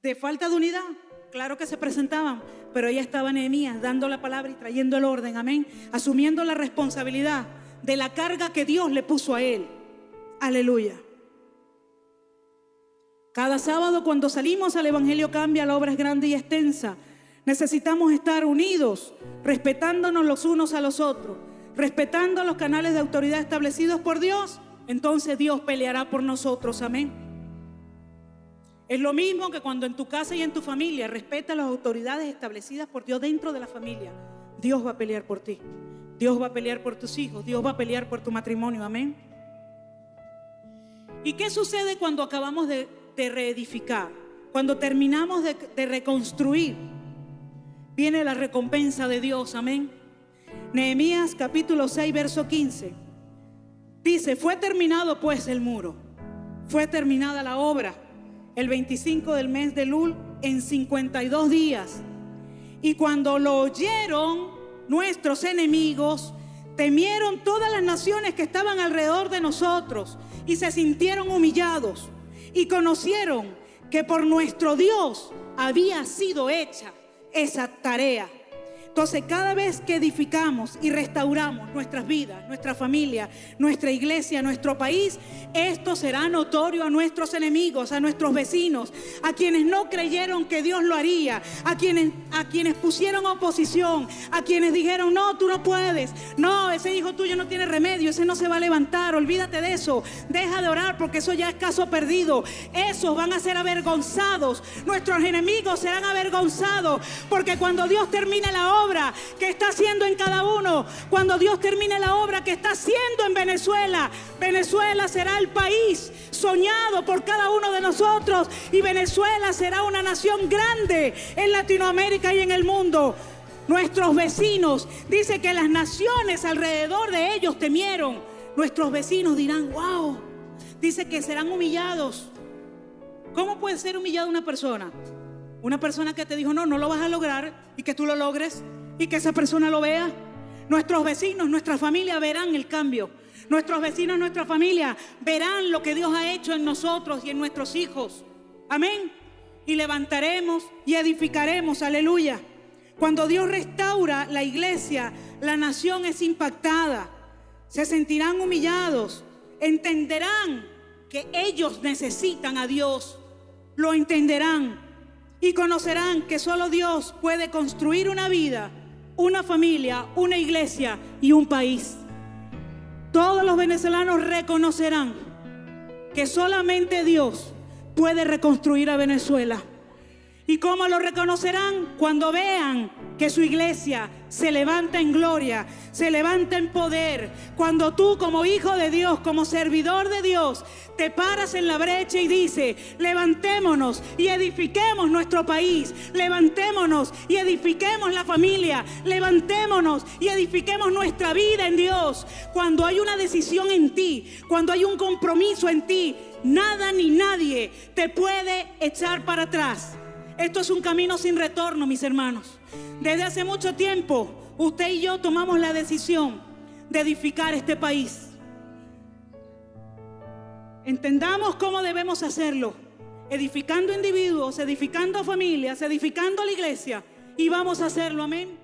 de falta de unidad? Claro que se presentaban, pero ahí estaba Nehemías dando la palabra y trayendo el orden, amén, asumiendo la responsabilidad de la carga que Dios le puso a él. Aleluya. Cada sábado cuando salimos al Evangelio Cambia, la obra es grande y extensa. Necesitamos estar unidos, respetándonos los unos a los otros, respetando los canales de autoridad establecidos por Dios. Entonces Dios peleará por nosotros, amén. Es lo mismo que cuando en tu casa y en tu familia respetas las autoridades establecidas por Dios dentro de la familia. Dios va a pelear por ti, Dios va a pelear por tus hijos, Dios va a pelear por tu matrimonio, amén. ¿Y qué sucede cuando acabamos de reedificar? Cuando terminamos de reconstruir, viene la recompensa de Dios, amén. Nehemías capítulo 6 verso 15 dice, fue terminado pues el muro, fue terminada la obra el 25 del mes de Elul en 52 días. Y cuando lo oyeron nuestros enemigos, temieron todas las naciones que estaban alrededor de nosotros y se sintieron humillados y conocieron que por nuestro Dios había sido hecha esa tarea. Entonces, cada vez que edificamos y restauramos nuestras vidas, nuestra familia, nuestra iglesia, nuestro país, esto será notorio a nuestros enemigos, a nuestros vecinos, a quienes no creyeron que Dios lo haría, a quienes pusieron oposición, a quienes dijeron, no, tú no puedes, no, ese hijo tuyo no tiene remedio, ese no se va a levantar, olvídate de eso, deja de orar porque eso ya es caso perdido. Esos van a ser avergonzados, nuestros enemigos serán avergonzados, porque cuando Dios termine la obra que está haciendo en cada uno, cuando Dios termine la obra que está haciendo en Venezuela, Venezuela será el país soñado por cada uno de nosotros y Venezuela será una nación grande en Latinoamérica y en el mundo. Nuestros vecinos, dice que las naciones alrededor de ellos temieron. Nuestros vecinos dirán, wow, dice que serán humillados. ¿Cómo puede ser humillada una persona? Una persona que te dijo, no lo vas a lograr, y que tú lo logres y que esa persona lo vea. Nuestros vecinos, nuestra familia verán el cambio. Nuestros vecinos, nuestra familia verán lo que Dios ha hecho en nosotros y en nuestros hijos. Amén. Y levantaremos y edificaremos. Aleluya. Cuando Dios restaura la iglesia, la nación es impactada. Se sentirán humillados. Entenderán que ellos necesitan a Dios. Lo entenderán y conocerán que solo Dios puede construir una vida, una familia, una iglesia y un país. Todos los venezolanos reconocerán que solamente Dios puede reconstruir a Venezuela. ¿Y cómo lo reconocerán? Cuando vean que su iglesia se levanta en gloria, se levanta en poder. Cuando tú, como hijo de Dios, como servidor de Dios, te paras en la brecha y dices: levantémonos y edifiquemos nuestro país, levantémonos y edifiquemos la familia, levantémonos y edifiquemos nuestra vida en Dios. Cuando hay una decisión en ti, cuando hay un compromiso en ti, nada ni nadie te puede echar para atrás. Esto es un camino sin retorno, mis hermanos. Desde hace mucho tiempo, usted y yo tomamos la decisión de edificar este país. Entendamos cómo debemos hacerlo: edificando individuos, edificando familias, edificando la iglesia, y vamos a hacerlo, amén.